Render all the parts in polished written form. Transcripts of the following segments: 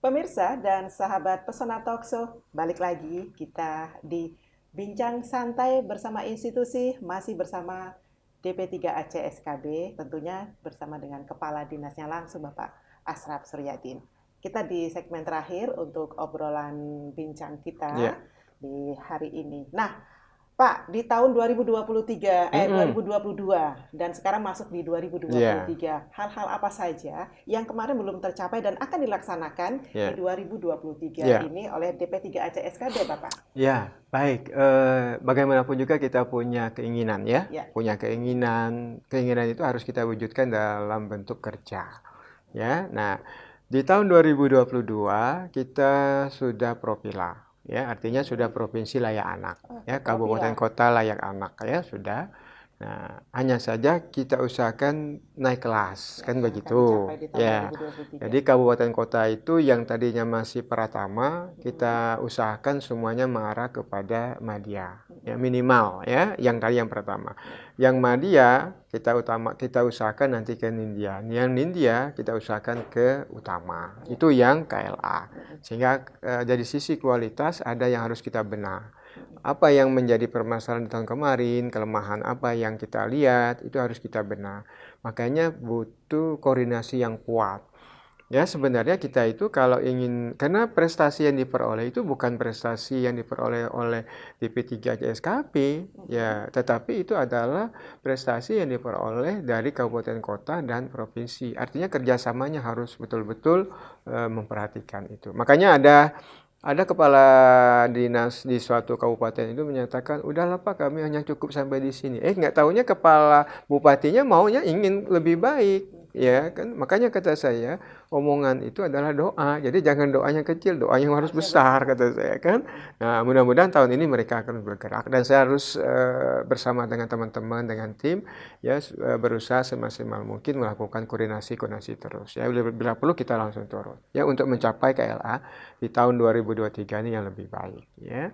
Pemirsa dan sahabat Pesona Talkshow, balik lagi kita di Bincang Santai bersama institusi, masih bersama DP3AC SKB, tentunya bersama dengan Kepala Dinasnya langsung Bapak Asraf Suryadin. Kita di segmen terakhir untuk obrolan bincang kita Ya. di hari ini. Nah, Pak, di tahun 2023, Mm-mm. 2022 dan sekarang masuk di Ya. 2023, hal-hal apa saja yang kemarin belum tercapai dan akan dilaksanakan di Ya. 2023 Ya. ini oleh DP3AC SKB, Bapak? Ya. Baik. Bagaimanapun juga kita punya keinginan ya. Ya, Punya keinginan. Keinginan itu harus kita wujudkan dalam bentuk kerja. Ya. Nah, di tahun 2022 kita sudah propila. Ya, artinya sudah provinsi layak anak. oh, Ya, kabupaten Propila. kota layak anak ya sudah. Nah, hanya saja kita usahakan naik kelas, Ya, kan yang akan dicapai begitu. di tahun Ya, 2023. jadi kabupaten kota itu yang tadinya masih pratama, Mm-mm, kita usahakan semuanya mengarah kepada madya. Ya, mm-mm. minimal ya, yang tadi yang pertama. Ya, Yang madya kita usahakan nanti ke nindya. Yang nindya kita usahakan ke utama. ya. Itu yang KLA. Mm-mm, Sehingga dari sisi kualitas ada yang harus kita benar. mm-mm. Apa yang menjadi permasalahan di tahun kemarin, kelemahan apa yang kita lihat, itu harus kita benar. Makanya butuh koordinasi yang kuat. Ya, sebenarnya kita itu kalau ingin, karena prestasi yang diperoleh itu bukan prestasi yang diperoleh oleh DP3 JSKP, Mm-mm. ya, tetapi itu adalah prestasi yang diperoleh dari kabupaten kota dan provinsi. Artinya kerjasamanya harus betul-betul memperhatikan itu. Makanya ada kepala dinas di suatu kabupaten itu menyatakan, udahlah Pak, kami hanya cukup sampai di sini. Nggak taunya kepala bupatinya maunya ingin lebih baik, ya kan? Makanya kata saya, omongan itu adalah doa. Jadi jangan doanya kecil, doanya yang harus Harusnya besar, besar. kata saya kan. Mm-mm. Nah, mudah-mudahan tahun ini mereka akan bergerak dan saya harus bersama dengan teman-teman dengan tim ya berusaha semaksimal mungkin melakukan koordinasi terus. Ya, bila perlu kita langsung turun ya untuk mencapai KLA di tahun 2023 ini yang lebih baik ya.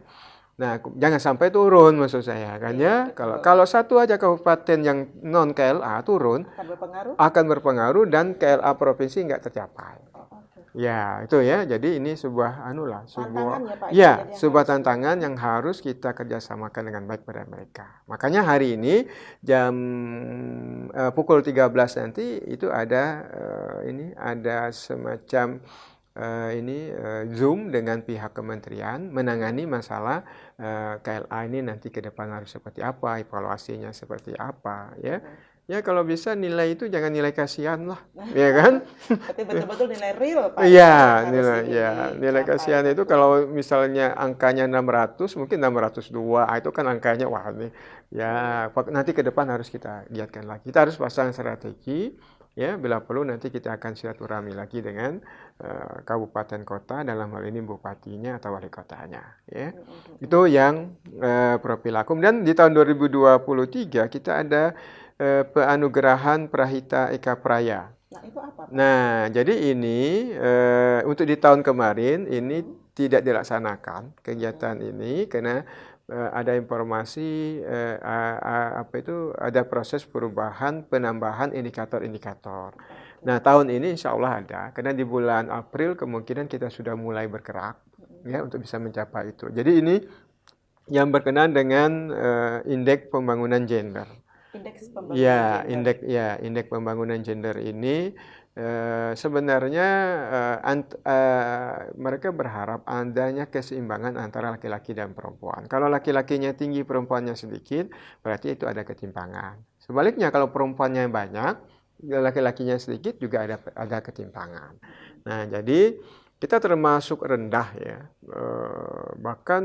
Nah, jangan sampai turun maksud saya kan Iya, ya. Kalau betul. kalau satu aja kabupaten yang non KLA turun Akan berpengaruh? akan berpengaruh dan KLA provinsi nggak tercapai. Oh, oke. Ya, itu ya. Jadi ini sebuah anulah, Tantangan sebuah ya Pak ya, ya, jadi yang sebuah harus tantangan yang harus kita kerjasamakan dengan baik pada mereka. Makanya hari ini jam pukul 13 nanti itu ada ini ada semacam Zoom dengan pihak kementerian menangani masalah KLA ini nanti ke depan harus seperti apa, evaluasinya seperti apa ya. Ya kalau bisa nilai itu jangan nilai kasihan lah, ya kan? berarti betul-betul nilai real Pak Iya, ya yang harus nilai ini ya, nilai dicapai kasihan itu tentunya. kalau misalnya angkanya 600, mungkin 602, itu kan angkanya wah ini ya Iya. nanti ke depan harus kita giatkan lagi. Kita harus pasang strategi ya, bila perlu nanti kita akan silaturahmi lagi dengan kabupaten kota dalam hal ini bupatinya atau wali kotanya ya. Mm, mm, mm, mm. Itu yang Propilakum dan di tahun 2023 kita ada penganugerahan Prahita Eka Praya. Nah, itu apa Pak? Nah, jadi ini untuk di tahun kemarin ini Mm, tidak dilaksanakan mm, kegiatan ini karena ada informasi apa itu ada proses perubahan penambahan indikator-indikator. oke. Nah, tahun ini insya Allah ada karena di bulan April kemungkinan kita sudah mulai bergerak Mm, ya untuk bisa mencapai itu. Jadi ini yang berkenaan dengan indeks pembangunan gender. Indeks pembangunan gender. Indeks pembangunan gender ini sebenarnya mereka berharap adanya keseimbangan antara laki-laki dan perempuan. Kalau laki-lakinya tinggi, perempuannya sedikit, berarti itu ada ketimpangan. Sebaliknya kalau perempuannya banyak, laki-lakinya sedikit juga ada ketimpangan. Nah, jadi kita termasuk rendah ya, bahkan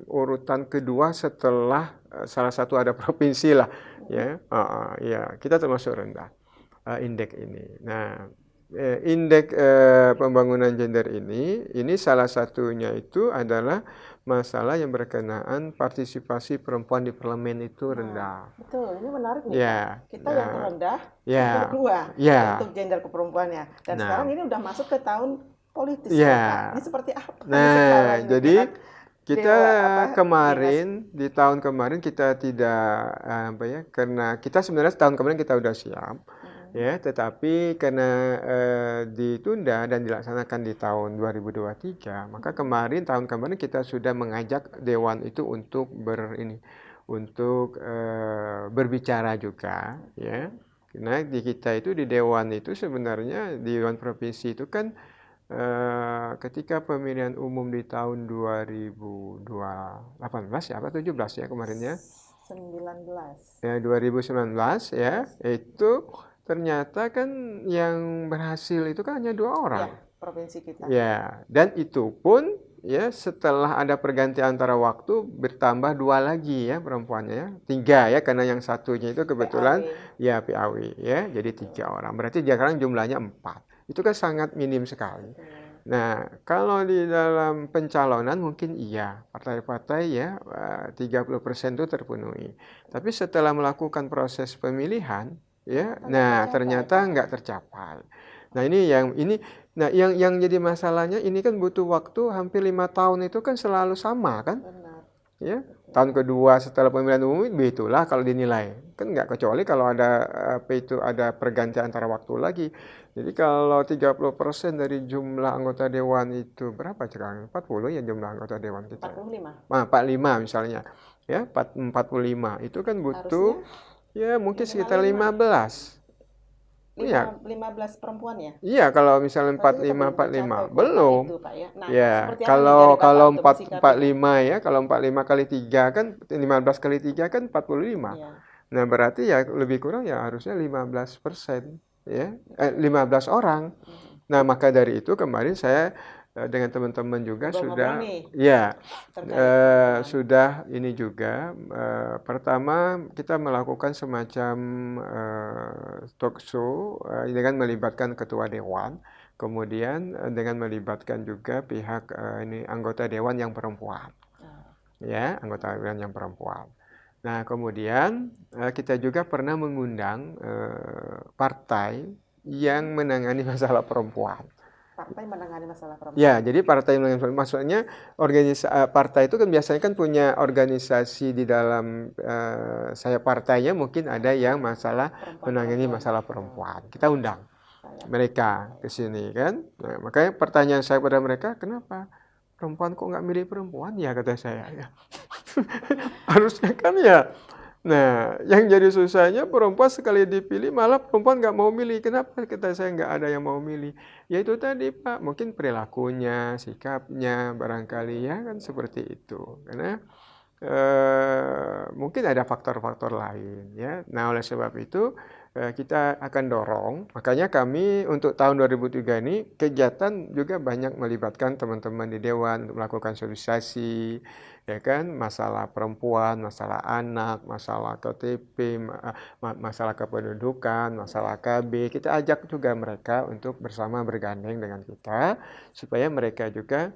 urutan kedua setelah salah satu ada provinsi lah ya, ya kita termasuk rendah indeks ini. Nah, indeks pembangunan gender ini salah satunya itu adalah masalah yang berkenaan partisipasi perempuan di parlemen itu Nah, rendah. betul. Ini menarik nih Pak. Ya, Kita yang nah, terendah nomor ya, 2 ya. untuk gender keperempuannya. Dan sekarang Nah, ini udah masuk ke tahun politis ya. loh Pak. Ini seperti apa nih Nah, sekarang ini pihak jadi kita dinas? di tahun kemarin kita tidak apa ya, karena kita sebenarnya tahun kemarin kita udah siap. ya, tetapi karena ditunda dan dilaksanakan di tahun 2023, maka tahun kemarin kita sudah mengajak Dewan itu untuk berbicara juga, ya. Karena di kita itu di Dewan itu sebenarnya di Dewan Provinsi itu kan ketika pemilihan umum di tahun 2018 ya, apa 17 ya kemarin ya? 19. Ya, 2019 ya, itu ternyata kan yang berhasil itu kan hanya 2 orang. Ya, provinsi kita. Ya, dan itu pun ya setelah ada pergantian antara waktu bertambah 2 lagi ya perempuannya ya. 3 ya, karena yang satunya itu kebetulan PAW. ya PAW ya, jadi 3 orang. Berarti sekarang jumlahnya 4. Itu kan sangat minim sekali. Nah, kalau di dalam pencalonan mungkin iya, partai-partai ya 30% itu terpenuhi. Tapi setelah melakukan proses pemilihan, ya, nah ternyata nggak tercapai. Nah yang jadi masalahnya ini kan butuh waktu hampir 5 tahun itu kan selalu sama kan? Benar. Ya, tahun kedua setelah pemilihan umum itulah kalau dinilai kan nggak, kecuali kalau ada pergantian antara waktu lagi. Jadi kalau 30% dari jumlah anggota dewan itu berapa sekarang? 40 ya jumlah anggota dewan kita. 45. 45 misalnya. Ya, 45 itu kan butuh ya mungkin sekitar 15. Iya. 15 perempuan ya? Iya, kalau misalnya Berarti kita 45 belum belum. itu, Pak, ya. Nah, Ya, seperti apa nih kalau dari Bapak kalau untuk mensikapinya? 45 ya, kalau 45 kali 3 kan 15 kali 3 kan 45. Iya. Nah, berarti ya lebih kurang ya harusnya 15% ya. 15 orang. Nah, maka dari itu kemarin saya dengan teman-teman juga sudah ya sudah ini juga pertama kita melakukan semacam talk show dengan melibatkan ketua dewan, kemudian dengan melibatkan juga pihak ini anggota dewan yang perempuan, ya anggota dewan yang perempuan. Nah kemudian kita juga pernah mengundang partai yang menangani masalah perempuan. Partai menangani masalah perempuan. Ya, jadi partai maksudnya partai itu kan biasanya kan punya organisasi di dalam saya partainya mungkin ada yang menangani masalah perempuan. Kita undang mereka ke sini kan. Nah, makanya pertanyaan saya pada mereka, kenapa perempuan kok nggak milih perempuan ya, kata saya ya. Harusnya kan ya. Nah, yang jadi susahnya perempuan sekali dipilih malah perempuan nggak mau milih. Kenapa? Kata saya nggak ada yang mau milih. Ya itu tadi Pak, mungkin perilakunya, sikapnya, barangkali ya kan seperti itu. Karena mungkin ada faktor-faktor lain ya. Nah, oleh sebab itu kita akan dorong. Makanya kami untuk tahun 2003 ini kegiatan juga banyak melibatkan teman-teman di Dewan untuk melakukan sosialisasi, ya kan, masalah perempuan, masalah anak, masalah KTP, masalah kependudukan, masalah KB. Kita ajak juga mereka untuk bersama bergandeng dengan kita supaya mereka juga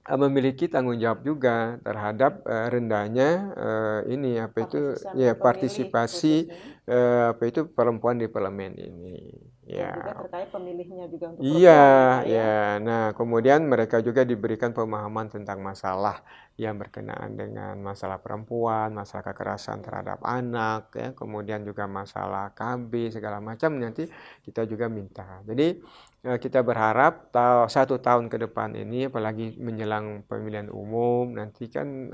memiliki tanggung jawab juga terhadap rendahnya partisipasi perempuan di parlemen ini. Ya. Dan juga terkait pemilihnya juga untuk perempuan. Iya, ya. Nah, kemudian mereka juga diberikan pemahaman tentang masalah yang berkenaan dengan masalah perempuan, masalah kekerasan terhadap anak, ya, kemudian juga masalah KB segala macam nanti kita juga minta. Jadi kita berharap 1 tahun ke depan ini, apalagi menjelang pemilihan umum, nanti kan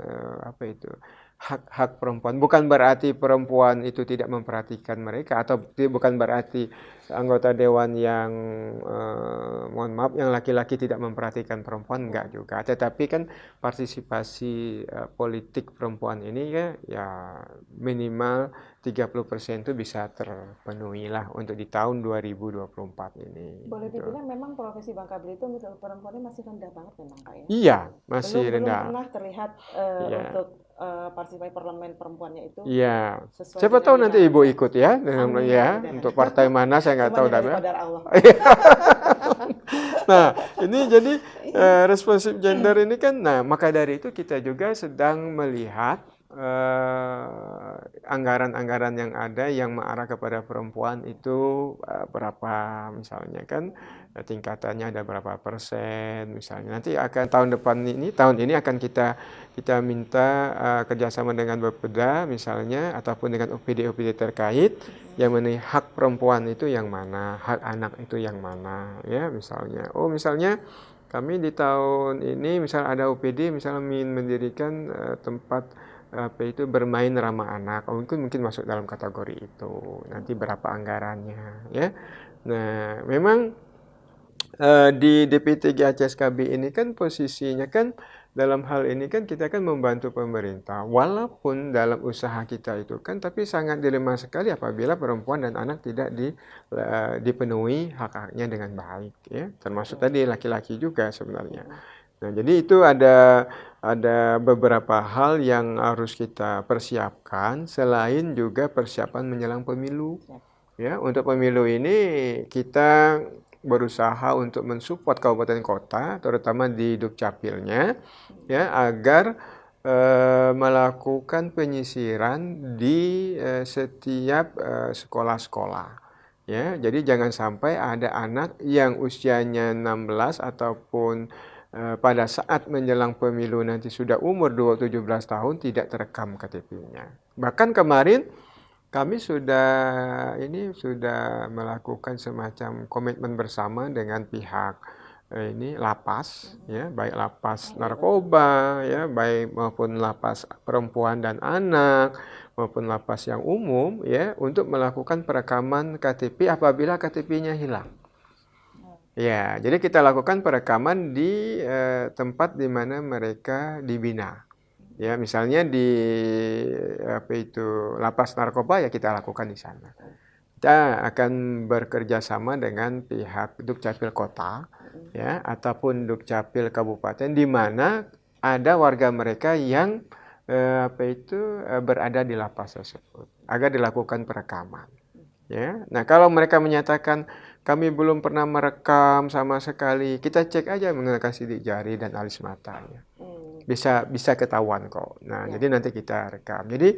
hak-hak perempuan. Bukan berarti perempuan itu tidak memperhatikan mereka, atau bukan berarti anggota dewan yang mohon maaf yang laki-laki tidak memperhatikan perempuan, enggak juga. Tetapi kan partisipasi politik perempuan ini ya minimal 30% itu bisa terpenuhi lah untuk di tahun 2024 ini. Boleh dibilang memang profesi Bangka Belitung untuk perempuannya masih rendah banget memang Pak ya? Iya, masih rendah. Belum pernah terlihat untuk partisipasi parlemen perempuannya itu. Iya. Siapa tahu nanti Ibu ikut ya, untuk partai mana saya nggak tahu tapi. Nah, ini jadi responsif gender ini kan, nah maka dari itu kita juga sedang melihat anggaran-anggaran yang ada yang mengarah kepada perempuan itu berapa misalnya kan, tingkatannya ada berapa persen misalnya. Nanti akan tahun ini akan kita kita minta kerjasama dengan Bapeda misalnya, ataupun dengan OPD-OPD terkait yang mengenai hak perempuan itu yang mana, hak anak itu yang mana, ya misalnya. Oh misalnya kami di tahun ini misal ada OPD misalnya ingin mendirikan tempat apa itu bermain ramah anak, mungkin masuk dalam kategori itu. Nanti berapa anggarannya, ya. Nah, memang di DP3 ACSKB ini kan posisinya kan dalam hal ini kan kita kan membantu pemerintah, walaupun dalam usaha kita itu kan, tapi sangat dilema sekali apabila perempuan dan anak tidak dipenuhi hak-haknya dengan baik, ya, termasuk tadi laki-laki juga sebenarnya. Nah, jadi itu ada beberapa hal yang harus kita persiapkan selain juga persiapan menjelang pemilu. Ya, untuk pemilu ini kita berusaha untuk mensupport kabupaten kota, terutama di Dukcapilnya, ya, agar melakukan penyisiran di setiap sekolah-sekolah. Ya, jadi jangan sampai ada anak yang usianya 16 ataupun pada saat menjelang pemilu nanti sudah umur 17 tahun tidak terekam KTP-nya. Bahkan kemarin kami sudah melakukan semacam komitmen bersama dengan pihak ini lapas, ya, baik lapas narkoba, ya, baik maupun lapas perempuan dan anak maupun lapas yang umum, ya, untuk melakukan perekaman KTP apabila KTP-nya hilang. Ya, jadi kita lakukan perekaman di tempat di mana mereka dibina. Ya, misalnya di lapas narkoba, ya kita lakukan di sana. Kita akan bekerja sama dengan pihak Dukcapil Kota, ya, ataupun Dukcapil Kabupaten di mana ada warga mereka yang berada di lapas tersebut agar dilakukan perekaman. Ya, nah kalau mereka menyatakan kami belum pernah merekam sama sekali, kita cek aja menggunakan sidik jari dan alis matanya. Bisa ketahuan kok. Nah, jadi nanti kita rekam. Jadi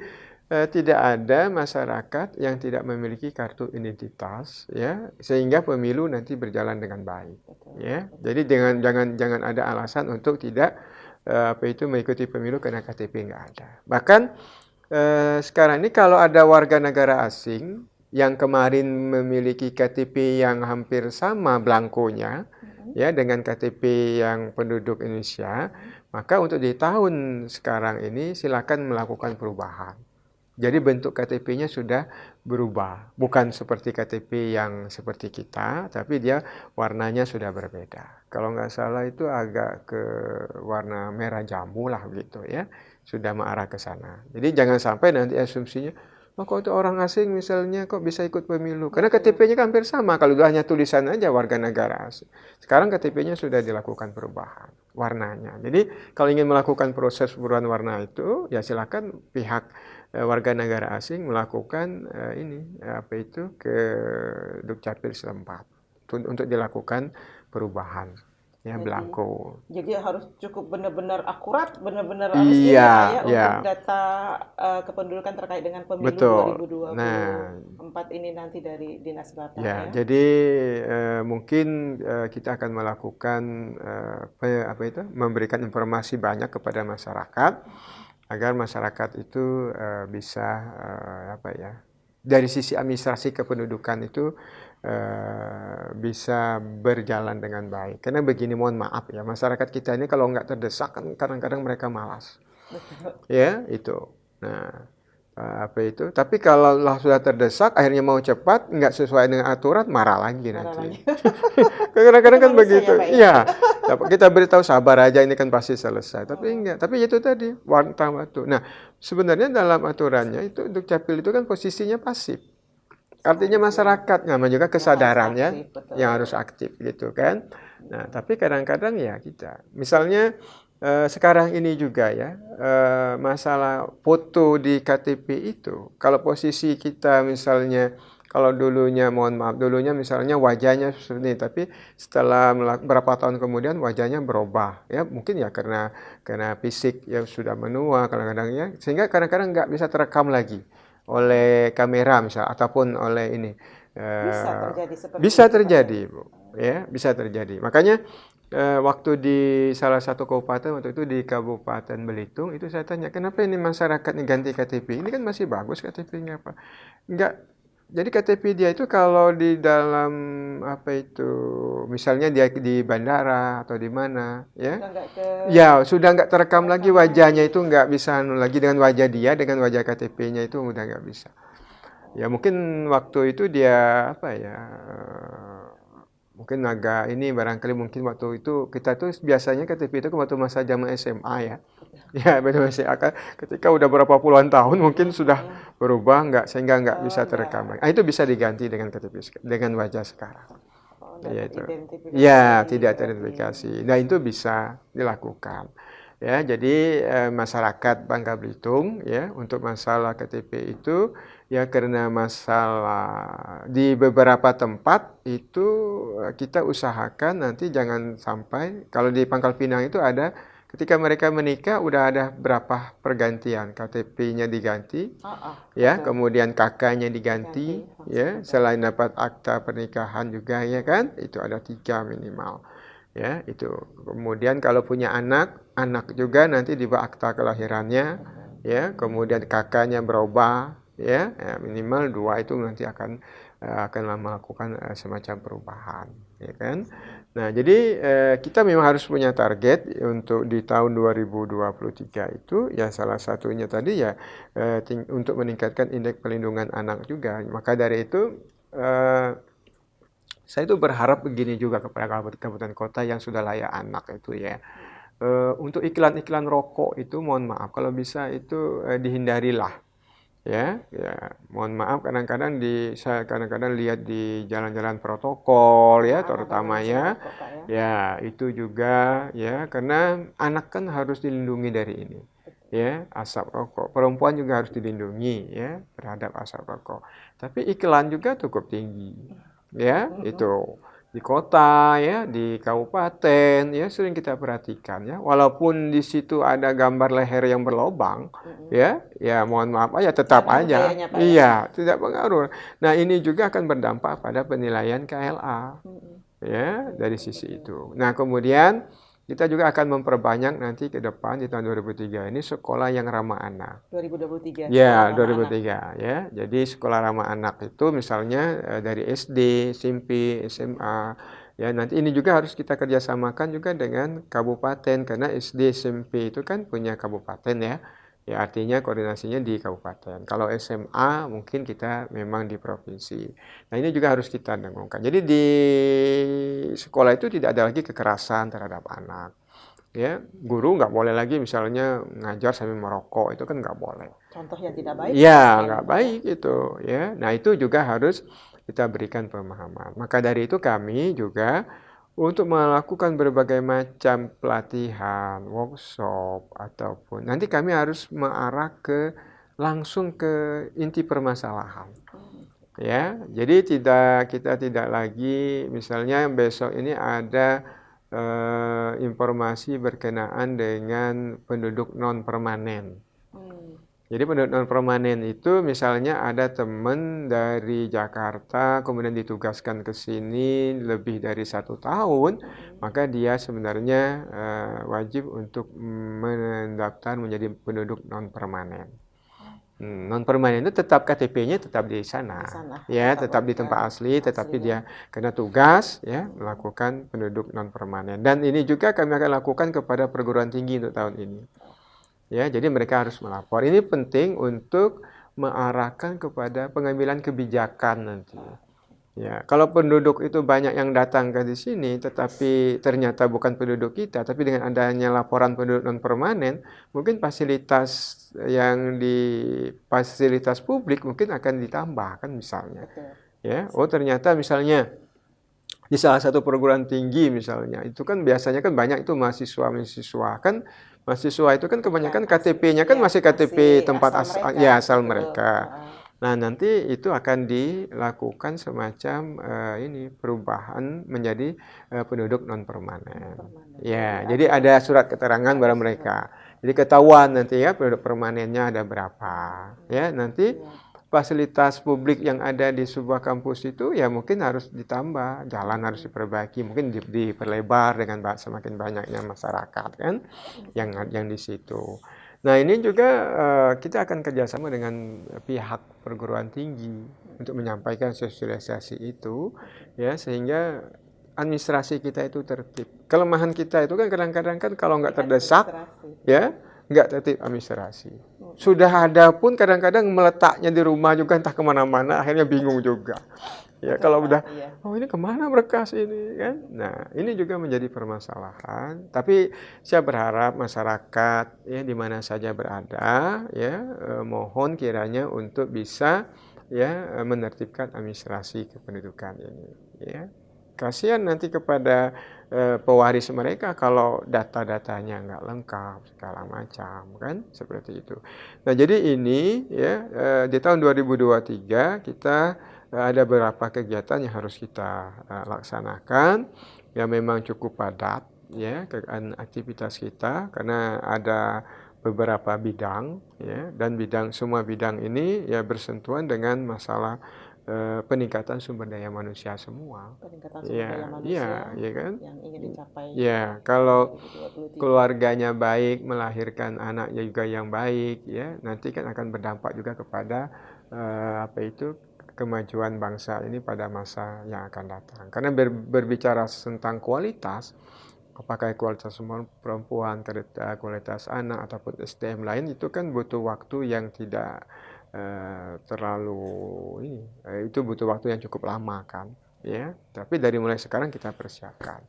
tidak ada masyarakat yang tidak memiliki kartu identitas, ya, sehingga pemilu nanti berjalan dengan baik. Ya, jadi jangan ada alasan untuk tidak mengikuti pemilu karena KTP nggak ada. Bahkan sekarang ini kalau ada warga negara asing yang kemarin memiliki KTP yang hampir sama blankonya, ya, dengan KTP yang penduduk Indonesia, maka untuk di tahun sekarang ini silakan melakukan perubahan. Jadi bentuk KTP-nya sudah berubah, bukan seperti KTP yang seperti kita, tapi dia warnanya sudah berbeda. Kalau nggak salah itu agak ke warna merah jambu lah gitu, ya, sudah mengarah ke sana. Jadi jangan sampai nanti asumsinya, oh kok itu orang asing misalnya kok bisa ikut pemilu? Karena KTP-nya kan hampir sama, kalau hanya tulisan aja warga negara asing. Sekarang KTP-nya sudah dilakukan perubahan warnanya. Jadi kalau ingin melakukan proses perubahan warna itu, ya silakan pihak warga negara asing melakukan ke Dukcapil setempat untuk dilakukan perubahan. Ya, belangko. Jadi harus cukup benar-benar akurat, benar-benar harus untuk data kependudukan terkait dengan pemilu 2024 ini nanti dari Dinas Batam. Ya, jadi mungkin kita akan melakukan memberikan informasi banyak kepada masyarakat agar masyarakat itu bisa dari sisi administrasi kependudukan itu bisa berjalan dengan baik. Karena begini, mohon maaf ya, masyarakat kita ini kalau nggak terdesak kan kadang-kadang mereka malas. Ya, itu. Nah, tapi kalau sudah terdesak, akhirnya mau cepat, nggak sesuai dengan aturan, marah lagi nanti. Kadang-kadang kan begitu. Iya, kita beritahu sabar aja, ini kan pasti selesai. Tapi enggak. Tapi itu tadi, waktu. Nah, sebenarnya dalam aturannya itu Dukcapil itu kan posisinya pasif. Artinya masyarakat, namanya juga kesadaran ya, yang harus aktif gitu kan. Nah, tapi kadang-kadang ya kita, misalnya sekarang ini juga ya, masalah foto di KTP itu, kalau posisi kita misalnya, kalau dulunya, mohon maaf, dulunya misalnya wajahnya seperti ini, tapi setelah berapa tahun kemudian wajahnya berubah, ya mungkin ya karena fisik yang sudah menua kadang-kadang ya, sehingga kadang-kadang nggak bisa terekam lagi oleh kamera misal ataupun oleh ini. Bisa terjadi seperti bisa terjadi, Bu. Ya, bisa terjadi. Makanya waktu di salah satu kabupaten, waktu itu di Kabupaten Belitung, itu saya tanya, kenapa ini masyarakat ganti KTP? Ini kan masih bagus KTP-nya, Pak. Enggak. Jadi KTP dia itu kalau di dalam apa itu, misalnya dia di bandara atau di mana, ya, Sudah nggak ke sudah nggak terekam lagi rekaman wajahnya, lagi. itu nggak bisa lagi dengan wajah dia, dengan wajah KTP-nya itu udah nggak bisa. Ya mungkin waktu itu dia apa ya, mungkin agak ini barangkali mungkin waktu itu kita tuh biasanya KTP itu waktu masa zaman SMA ya. Ya benar SMA kan ketika udah berapa puluhan tahun mungkin sudah berubah nggak sehingga nggak Oh, bisa terekam lagi. Itu bisa diganti dengan KTP dengan wajah sekarang. oh, nggak Ya itu. teridentifikasi Ya, lagi tidak berarti. teridentifikasi. Nah, itu bisa dilakukan. Ya, jadi masyarakat Bangka Belitung ya untuk masalah KTP itu ya karena masalah di beberapa tempat itu kita usahakan nanti jangan sampai kalau di Pangkal Pinang itu ada ketika mereka menikah udah ada berapa pergantian KTP-nya diganti ya, Betul. kemudian kakaknya diganti Diganti, ya, betul. selain dapat akta pernikahan juga ya kan, itu ada 3 minimal. Ya, itu. Kemudian kalau punya anak, anak juga nanti dibawa akta kelahirannya, ya. Kemudian kakaknya berubah, ya, minimal 2 itu nanti akan melakukan semacam perubahan, ya kan. Nah, jadi kita memang harus punya target untuk di tahun 2023 itu, ya salah satunya tadi ya untuk meningkatkan indeks perlindungan anak juga. Maka dari itu saya itu berharap begini juga kepada kabupaten kota yang sudah layak anak itu ya. Untuk iklan-iklan rokok itu mohon maaf kalau bisa itu dihindarilah ya. Ya, mohon maaf kadang-kadang saya kadang-kadang lihat di jalan-jalan protokol ya Anak-anak terutama berkonsumsi ya. rokok, Pak, ya. Ya, itu juga ya karena anak kan harus dilindungi dari ini. Ya, asap rokok. Perempuan juga harus dilindungi ya terhadap asap rokok. Tapi iklan juga cukup tinggi. Ya, itu di kota ya, di kabupaten ya sering kita perhatikan ya. Walaupun di situ ada gambar leher yang berlobang ya, ya mohon maaf aja tetap Nggak ngaruh aja. kayaknya, Pak, ya. Iya, tidak pengaruh. Nah, ini juga akan berdampak pada penilaian KLA ya dari sisi itu. Nah, kemudian kita juga akan memperbanyak nanti ke depan di tahun 2003 ini sekolah yang ramah anak. 2023 Ya, sekolah ramah anak. 2003 ya. Jadi sekolah ramah anak itu misalnya dari SD, SMP, SMA. Ya, nanti ini juga harus kita kerjasamakan juga dengan kabupaten karena SD, SMP itu kan punya kabupaten ya. Ya, artinya koordinasinya di kabupaten. Kalau SMA mungkin kita memang di provinsi. Nah, ini juga harus kita dengungkan. Jadi di sekolah itu tidak ada lagi kekerasan terhadap anak. Ya, guru nggak boleh lagi misalnya ngajar sambil merokok, itu kan nggak boleh. Contoh yang tidak baik. Ya, nggak baik itu ya. Nah, itu juga harus kita berikan pemahaman. Maka dari itu kami juga untuk melakukan berbagai macam pelatihan, workshop, ataupun nanti kami harus mengarah langsung ke inti permasalahan. Ya, jadi kita tidak lagi misalnya besok ini ada informasi berkenaan dengan penduduk non permanen. Jadi penduduk non permanen itu misalnya ada teman dari Jakarta kemudian ditugaskan ke sini lebih dari 1 tahun, maka dia sebenarnya wajib untuk mendaftar menjadi penduduk non permanen. Non permanen itu tetap KTP-nya tetap di sana, ya tetap di tempat asli, tetapi dia kena tugas ya melakukan penduduk non permanen. Dan ini juga kami akan lakukan kepada perguruan tinggi untuk tahun ini. Ya, jadi mereka harus melapor. Ini penting untuk mengarahkan kepada pengambilan kebijakan nanti. Ya, kalau penduduk itu banyak yang datang ke di sini, tetapi ternyata bukan penduduk kita, tapi dengan adanya laporan penduduk non permanen, mungkin fasilitas yang di fasilitas publik mungkin akan ditambah kan misalnya. Ya, oh ternyata misalnya di salah satu perguruan tinggi misalnya, itu kan biasanya kan banyak itu mahasiswa kan. Mahasiswa itu kan kebanyakan KTP-nya kan masih KTP tempat asal mereka. Nah, nanti itu akan dilakukan semacam ini perubahan menjadi penduduk non permanen. Ya, jadi ada surat keterangan pada mereka. Jadi ketahuan nanti ya penduduk permanennya ada berapa. Ya, nanti fasilitas publik yang ada di sebuah kampus itu ya mungkin harus ditambah, jalan harus diperbaiki, mungkin diperlebar dengan semakin banyaknya masyarakat kan yang di situ. Nah ini juga kita akan kerjasama dengan pihak perguruan tinggi untuk menyampaikan sosialisasi itu ya sehingga administrasi kita itu tertib. Kelemahan kita itu kan kadang-kadang kan kalau nggak terdesak ya nggak tertib administrasi. Sudah ada pun kadang-kadang meletaknya di rumah juga entah kemana-mana, akhirnya bingung juga. Ya kalau udah, oh ini kemana berkas ini kan? Nah ini juga menjadi permasalahan. Tapi saya berharap masyarakat ya di mana saja berada ya mohon kiranya untuk bisa ya menertibkan administrasi kependudukan ini. Ya kasihan nanti kepada pewaris mereka kalau data-datanya nggak lengkap segala macam kan seperti itu. Nah jadi ini ya di tahun 2023 kita ada beberapa kegiatan yang harus kita laksanakan yang memang cukup padat ya aktivitas kita karena ada beberapa bidang ya dan semua bidang ini ya bersentuhan dengan masalah peningkatan sumber daya manusia semua. Peningkatan sumber daya manusia ya kan? yang ingin dicapai. Ya, kalau keluarganya baik, melahirkan anaknya juga yang baik, ya, nanti kan akan berdampak juga kepada kemajuan bangsa ini pada masa yang akan datang. Karena berbicara tentang kualitas, apakah kualitas perempuan, kualitas anak ataupun SDM lain itu kan butuh waktu yang tidak itu butuh waktu yang cukup lama kan ya tapi dari mulai sekarang kita persiapkan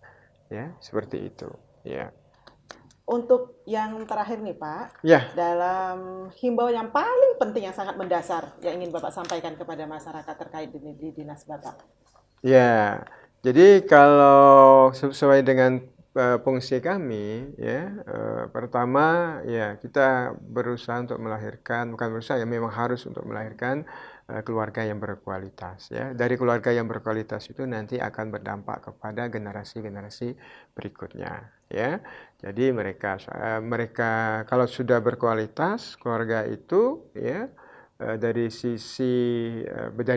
ya seperti itu ya. Untuk yang terakhir nih Pak ya dalam himbauan yang paling penting yang sangat mendasar yang ingin Bapak sampaikan kepada masyarakat terkait di dinas Bapak. Ya jadi kalau sesuai dengan fungsi kami ya pertama ya kita berusaha untuk melahirkan bukan berusaha ya memang harus untuk melahirkan keluarga yang berkualitas ya dari keluarga yang berkualitas itu nanti akan berdampak kepada generasi-generasi berikutnya ya jadi mereka kalau sudah berkualitas keluarga itu ya dari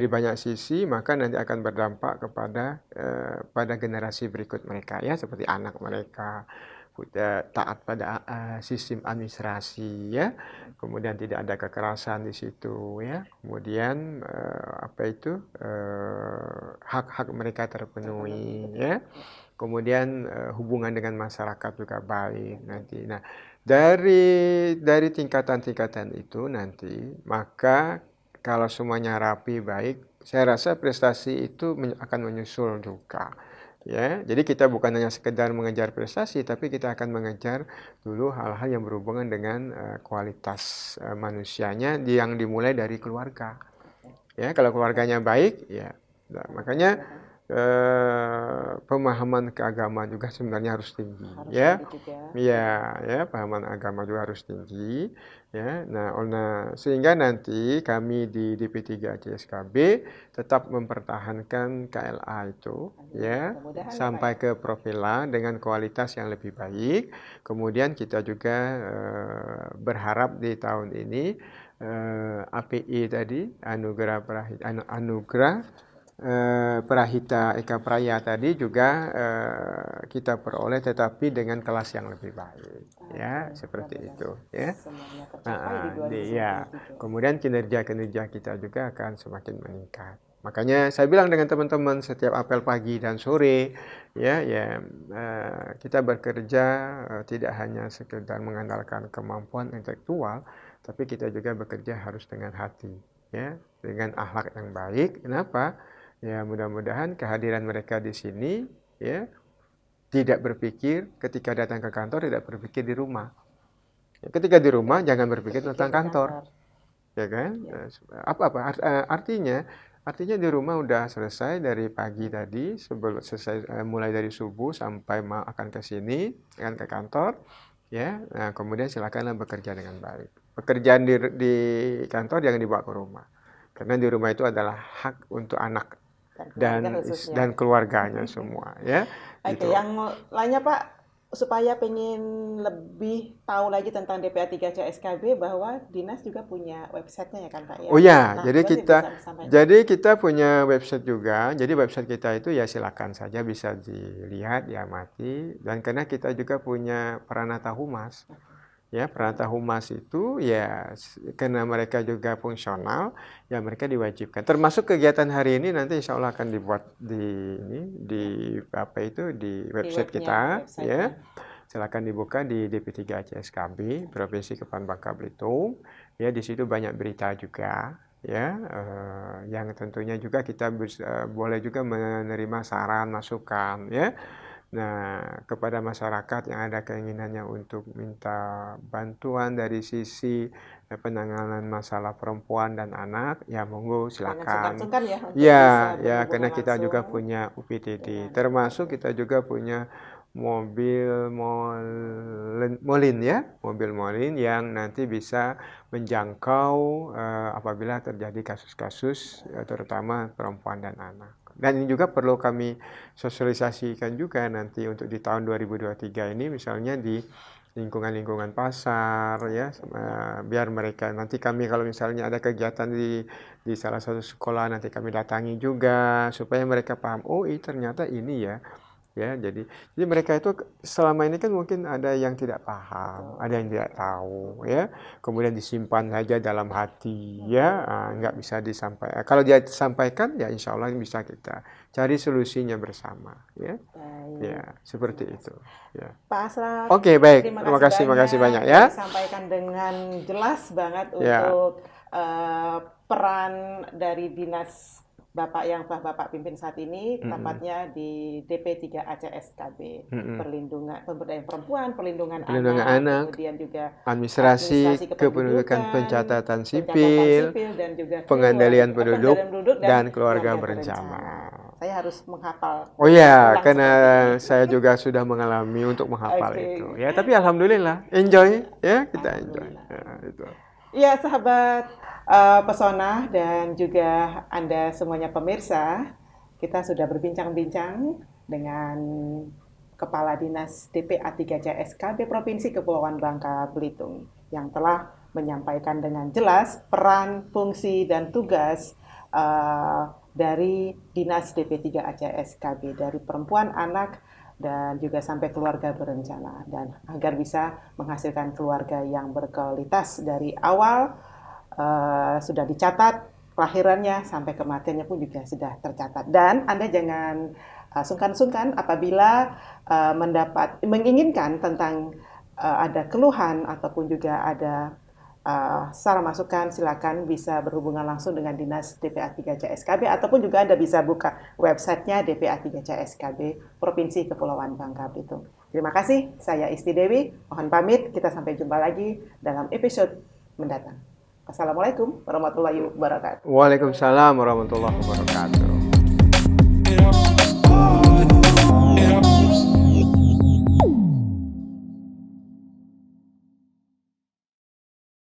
banyak sisi maka nanti akan berdampak pada generasi berikut mereka ya seperti anak mereka taat pada sistem administrasi ya kemudian tidak ada kekerasan di situ ya kemudian hak-hak mereka terpenuhi ya kemudian hubungan dengan masyarakat juga baik nanti. Nah dari tingkatan-tingkatan itu nanti maka kalau semuanya rapi baik saya rasa prestasi itu akan menyusul juga ya jadi kita bukan hanya sekedar mengejar prestasi tapi kita akan mengejar dulu hal-hal yang berhubungan dengan kualitas manusianya yang dimulai dari keluarga ya kalau keluarganya baik ya nah, makanya pemahaman keagamaan juga sebenarnya harus tinggi ya pemahaman agama juga harus tinggi ya nah sehingga nanti kami di DP3 ACSKB tetap mempertahankan KLA itu ya sampai ke Profila dengan kualitas yang lebih baik kemudian kita juga berharap di tahun ini API tadi Anugerah Prahita Eka Praya tadi juga kita peroleh tetapi dengan kelas yang lebih baik ya seperti itu ya. Kemudian kinerja kita juga akan semakin meningkat. Makanya saya bilang dengan teman-teman setiap apel pagi dan sore ya kita bekerja tidak hanya sekedar mengandalkan kemampuan intelektual tapi kita juga bekerja harus dengan hati ya dengan akhlak yang baik. Kenapa? Ya mudah-mudahan kehadiran mereka di sini ya tidak berpikir ketika datang ke kantor tidak berpikir di rumah. Ya, ketika di rumah jangan berpikir tentang kantor. Ya kan? Ya. Artinya di rumah udah selesai dari pagi tadi sebelum selesai mulai dari subuh sampai akan ke sini akan ke kantor ya. Nah, kemudian silakanlah bekerja dengan baik. Pekerjaan di kantor jangan dibawa ke rumah. Karena di rumah itu adalah hak untuk anak dan keluarganya semua ya. Oke, yang lainnya Pak supaya pengen lebih tahu lagi tentang DPA3CSKB bahwa dinas juga punya websitenya ya kan Pak ya? Oh ya, Nah, jadi boleh bisa disampaikan. kita punya website juga. Jadi website kita itu ya silakan saja bisa dilihat, diamati. Dan karena kita juga punya Pranata Humas. Ya, Pranata Humas itu ya karena mereka juga fungsional, ya mereka diwajibkan. Termasuk kegiatan hari ini nanti insya Allah akan dibuat di website kita, ya. Silakan dibuka di DP3ACSKB Provinsi Kepulauan Bangka Belitung. Ya, di situ banyak berita juga, ya, yang tentunya juga kita boleh juga menerima saran, masukan, ya. Nah, kepada masyarakat yang ada keinginannya untuk minta bantuan dari sisi penanganan masalah perempuan dan anak, ya monggo silakan. Sungkan ya untuk Ya, bisa ya karena berhubungan kita juga langsung punya UPTD, dengan termasuk kita juga punya mobil molin ya, mobil molin yang nanti bisa menjangkau apabila terjadi kasus-kasus terutama perempuan dan anak. Dan ini juga perlu kami sosialisasikan juga nanti untuk di tahun 2023 ini misalnya di lingkungan-lingkungan pasar ya, biar mereka nanti kami kalau misalnya ada kegiatan di salah satu sekolah nanti kami datangi juga supaya mereka paham, oh ternyata ini ya. Ya, jadi mereka itu selama ini kan mungkin ada yang tidak paham, ada yang tidak tahu, ya. Kemudian disimpan saja dalam hati, ya, nggak bisa disampaikan. Kalau dia disampaikan, ya insya Allah bisa kita cari solusinya bersama, ya. Ya, seperti itu. Ya. Pak Asraf, Oke, baik. terima kasih banyak ya. Disampaikan dengan jelas banget Ya. untuk peran dari dinas Bapak yang telah Bapak pimpin saat ini, tepatnya di DP3ACSKB, pemberdayaan perempuan, perlindungan anak, kemudian juga administrasi kependudukan, pencatatan sipil, dan juga pengendalian penduduk, dan keluarga berencana. Saya harus menghafal. Oh ya, karena saya juga sudah mengalami untuk menghafal itu. Ya, tapi alhamdulillah, enjoy ya, kita enjoy. Ya, itu. Ya, sahabat Pesona dan juga Anda semuanya pemirsa, kita sudah berbincang-bincang dengan Kepala Dinas DPA3CSKB Provinsi Kepulauan Bangka Belitung yang telah menyampaikan dengan jelas peran, fungsi, dan tugas dari Dinas DP3ACSKB dari perempuan, anak, dan juga sampai keluarga berencana, dan agar bisa menghasilkan keluarga yang berkualitas dari awal sudah dicatat kelahirannya sampai kematiannya pun juga sudah tercatat. Dan Anda jangan sungkan-sungkan apabila menginginkan tentang ada keluhan ataupun juga ada saran masukan, silakan bisa berhubungan langsung dengan Dinas DPA3CSKB ataupun juga Anda bisa buka websitenya DPA3CSKB Provinsi Kepulauan Bangka Belitung. Terima kasih, saya Isti Dewi, mohon pamit, kita sampai jumpa lagi dalam episode mendatang. Assalamualaikum warahmatullahi wabarakatuh. Waalaikumsalam warahmatullahi wabarakatuh.